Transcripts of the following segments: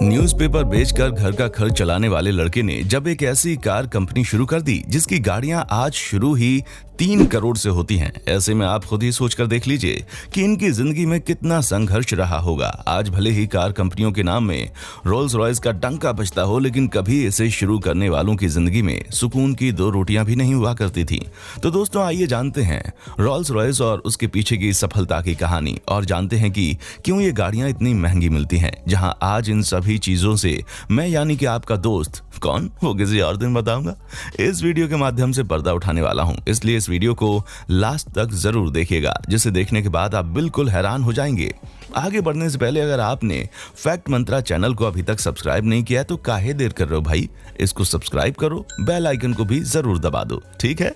Newspaper बेचकर घर का खर्च चलाने वाले लड़के ने जब एक ऐसी कार कंपनी शुरू कर दी जिसकी गाड़ियां आज शुरू ही 3 करोड़ से होती हैं, ऐसे में आप खुद ही सोचकर देख लीजिए कि इनकी जिंदगी में कितना संघर्ष रहा होगा। आज भले ही कार कंपनियों के नाम में रोल्स रॉयस का डंका बजता हो, लेकिन कभी इसे शुरू करने वालों की जिंदगी में सुकून की 2 रोटियां भी नहीं हुआ करती थी। तो दोस्तों, आइए जानते हैं रोल्स रॉयस और उसके पीछे की सफलता की कहानी और जानते हैं कि क्यों ये गाड़ियां इतनी महंगी मिलती हैं। जहां आज इन सभी चीजों से मैं यानी कि आपका दोस्त कौन वो किसी और दिन बताऊंगा। इस वीडियो के माध्यम से पर्दा उठाने वाला हूं, इसलिए इस वीडियो को लास्ट तक जरूर देखिएगा, जिसे देखने के बाद आप बिल्कुल हैरान हो जाएंगे। आगे बढ़ने से पहले अगर आपने फैक्ट मंत्रा चैनल को अभी तक सब्सक्राइब नहीं किया तो काहे देर कर रहे हो भाई, इसको सब्सक्राइब करो, बेल आइकन को भी जरूर दबा दो, ठीक है।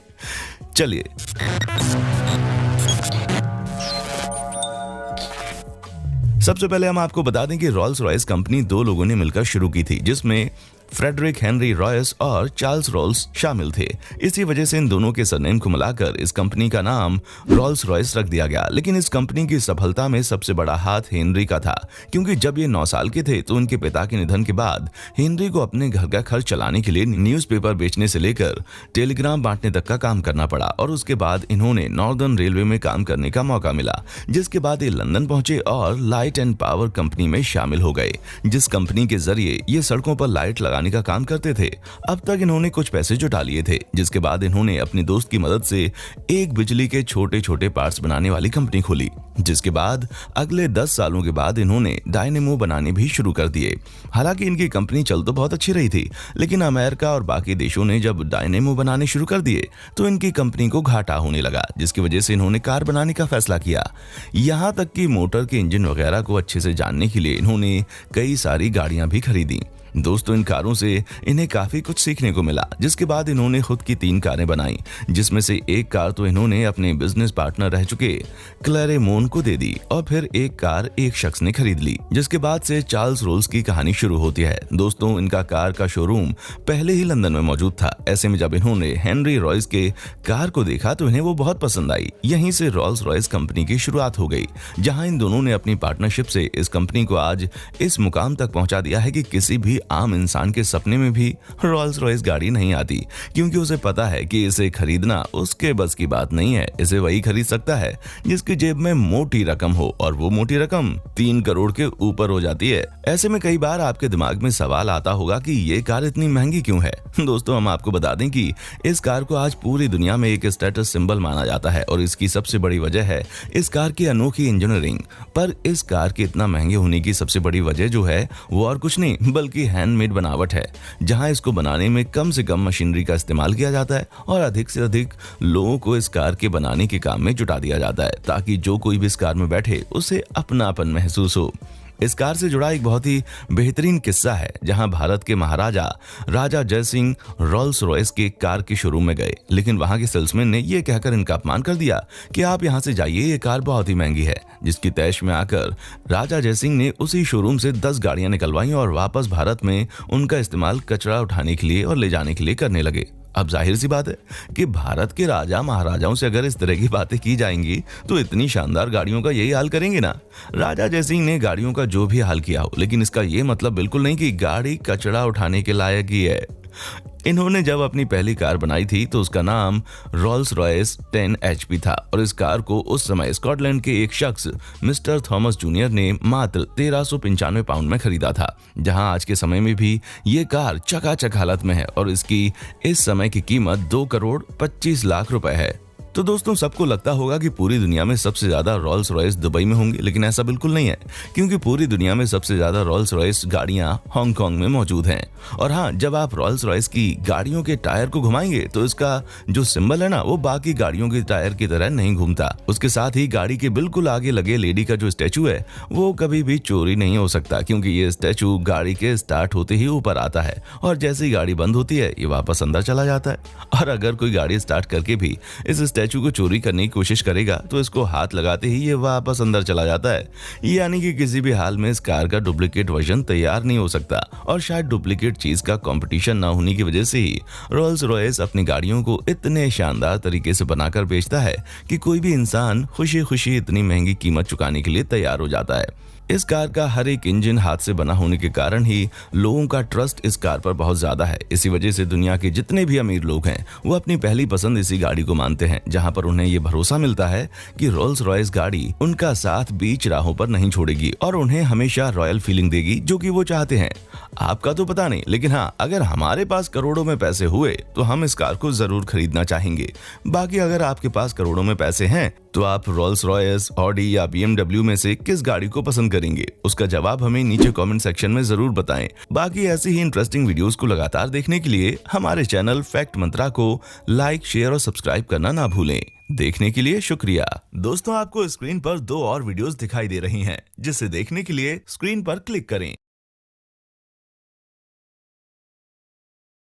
चलिए सबसे पहले हम आपको बता दें कि रोल्स रॉयस कंपनी 2 लोगों ने मिलकर शुरू की थी, जिसमें फ्रेडरिक हेनरी रॉयस और चार्ल्स रोल्स शामिल थे। इसी वजह से इन दोनों के सरनेम को मिलाकर इस कंपनी का नाम रोल्स रॉयस रख दिया गया। लेकिन इस कंपनी की सफलता में सबसे बड़ा हाथ हेनरी का था, क्योंकि जब ये 9 साल के थे तो उनके पिता के निधन के बाद हेनरी को अपने घर का खर्च चलाने के लिए न्यूज़पेपर बेचने से लेकर टेलीग्राम बांटने तक का काम करना पड़ा। और उसके बाद इन्होंने नॉर्दर्न रेलवे में काम करने का मौका मिला, जिसके बाद ये लंदन पहुंचे और लाइट एंड पावर कंपनी में शामिल हो गए, जिस कंपनी के जरिए ये सड़कों पर लाइट लगाने का काम करते थे। अब तक इन्होंने कुछ पैसे जुटा लिए थे, जिसके बाद इन्होंने अपनी दोस्त की मदद से एक बिजली के छोटे छोटे पार्ट्स बनाने वाली कंपनी खोली, जिसके बाद अगले 10 सालों के बाद इन्होंने डायनेमो बनाने भी शुरू कर दिए। हालांकि इनकी कंपनी चल तो बहुत अच्छी रही थी, लेकिन अमेरिका और बाकी देशों ने जब डायनेमो बनाने शुरू कर दिए तो इनकी कंपनी को घाटा होने लगा, जिसकी वजह से इन्होंने कार बनाने का फैसला किया। यहां तक कि मोटर के इंजन वगैरह को अच्छे से जानने के लिए इन्होंने कई सारी गाड़ियां भी खरीदी। दोस्तों, इन कारों से इन्हें काफी कुछ सीखने को मिला, जिसके बाद इन्होंने खुद की 3 कारें बनाई, जिसमें से एक कार तो इन्होंने अपने बिजनेस पार्टनर रह चुके क्लेरेमोन को दे दी और फिर एक कार एक शख्स ने खरीद ली, जिसके बाद से चार्ल्स रोल्स की कहानी शुरू होती है। दोस्तों, इनका कार का शोरूम पहले ही लंदन में मौजूद था। ऐसे में जब इन्होंने हेनरी रॉयस के कार को देखा तो इन्हें वो बहुत पसंद आई। यहीं से रोल्स रॉयस कंपनी की शुरुआत हो गई, जहां इन दोनों ने अपनी पार्टनरशिप से इस कंपनी को आज इस मुकाम तक पहुंचा दिया है कि किसी भी आम इंसान के सपने में भी रोल्स रॉयस गाड़ी नहीं आती, क्योंकि उसे पता है कि इसे खरीदना उसके बस की बात नहीं है। इसे वही खरीद सकता है जिसकी जेब में मोटी रकम हो, और वो मोटी रकम 3 करोड़ के ऊपर हो जाती है। ऐसे में कई बार आपके दिमाग में सवाल आता होगा कि ये कार इतनी महंगी क्यों है। दोस्तों, हम आपको बता दें कि इस कार को आज पूरी दुनिया में एक स्टेटस सिंबल माना जाता है, और इसकी सबसे बड़ी वजह है इस कार की अनोखी इंजीनियरिंग। पर इस कार के इतना महंगे होने की सबसे बड़ी वजह जो है वो और कुछ नहीं बल्कि हैंडमेड बनावट है, जहां इसको बनाने में कम से कम मशीनरी का इस्तेमाल किया जाता है और अधिक से अधिक लोगों को इस कार के बनाने के काम में जुटा दिया जाता है, ताकि जो कोई भी इस कार में बैठे उसे अपनापन महसूस हो। इस कार से जुड़ा एक बहुत ही बेहतरीन किस्सा है, जहां भारत के महाराजा राजा जय सिंह रोल्स रॉयस के कार के शोरूम में गए, लेकिन वहां के सेल्समैन ने यह कहकर इनका अपमान कर दिया कि आप यहां से जाइए, ये कार बहुत ही महंगी है। जिसकी तैश में आकर राजा जय सिंह ने उसी शोरूम से 10 गाड़ियां निकलवाई और वापस भारत में उनका इस्तेमाल कचरा उठाने के लिए और ले जाने के लिए करने लगे। अब जाहिर सी बात है कि भारत के राजा महाराजाओं से अगर इस तरह की बातें की जाएंगी तो इतनी शानदार गाड़ियों का यही हाल करेंगे ना। राजा जय सिंह ने गाड़ियों का जो भी हाल किया हो, लेकिन इसका ये मतलब बिल्कुल नहीं कि गाड़ी कचरा उठाने के लायक ही है। इन्होंने जब अपनी पहली कार बनाई थी तो उसका नाम रोल्स रॉयस 10 HP था, और इस कार को उस समय स्कॉटलैंड के एक शख्स मिस्टर थॉमस जूनियर ने मात्र 1395 पाउंड में खरीदा था, जहां आज के समय में भी ये कार चकाचक हालत में है और इसकी इस समय की कीमत 2 करोड़ 25 लाख रुपए है। तो दोस्तों, सबको लगता होगा कि पूरी दुनिया में सबसे ज्यादा रोल्स रॉयस दुबई में होंगे, लेकिन ऐसा बिल्कुल नहीं है, क्योंकि पूरी दुनिया में सबसे ज्यादा रोल्स रॉयस गाड़ियां हांगकांग में मौजूद हैं। और हाँ, जब आप रोल्स रॉयस की गाड़ियों के टायर को घुमाएंगे तो इसका जो सिंबल है ना, वो बाकी गाड़ियों के टायर की तरह नहीं घूमता। उसके साथ ही गाड़ी के बिल्कुल आगे लगे लेडी का जो स्टैचू है वो कभी भी चोरी नहीं हो सकता, क्योंकि ये स्टैचू गाड़ी के स्टार्ट होते ही ऊपर आता है और जैसे ही गाड़ी बंद होती है ये वापस अंदर चला जाता है। और अगर कोई गाड़ी स्टार्ट करके भी इस स्टैचू को चोरी करने की कोशिश करेगा तो इसको हाथ लगाते ही ये वापस अंदर चला जाता है। यानी कि किसी भी हाल में इस कार का डुप्लीकेट वर्जन तैयार नहीं हो सकता और शायद डुप्लीकेट चीज का कंपटीशन न होने की वजह से ही रोल्स रॉयस अपनी गाड़ियों को इतने शानदार तरीके से बनाकर बेचता है कि कोई भी इंसान खुशी खुशी इतनी महंगी कीमत चुकाने के लिए तैयार हो जाता है। इस कार का हर एक इंजन हाथ से बना होने के कारण ही लोगों का ट्रस्ट इस कार पर बहुत ज्यादा है। इसी वजह से दुनिया के जितने भी अमीर लोग हैं वो अपनी पहली पसंद इसी गाड़ी को मानते हैं, जहां पर उन्हें ये भरोसा मिलता है कि रोल्स रॉयस गाड़ी उनका साथ बीच राहों पर नहीं छोड़ेगी और उन्हें हमेशा रॉयल फीलिंग देगी जो कि वो चाहते हैं। आपका तो पता नहीं, लेकिन हाँ, अगर हमारे पास करोड़ों में पैसे हुए तो हम इस कार को जरूर खरीदना चाहेंगे। बाकी अगर आपके पास करोड़ों में पैसे हैं तो आप रोल्स रॉयस, ऑडी या BMW में से किस गाड़ी को पसंद करेंगे? उसका जवाब हमें नीचे कमेंट सेक्शन में जरूर बताएं। बाकी ऐसी ही इंटरेस्टिंग वीडियोस को लगातार देखने के लिए हमारे चैनल फैक्ट मंत्रा को लाइक, शेयर और सब्सक्राइब करना ना भूलें। देखने के लिए शुक्रिया। दोस्तों, आपको स्क्रीन पर 2 और वीडियोस दिखाई दे रही हैं, जिसे देखने के लिए स्क्रीन पर क्लिक करें।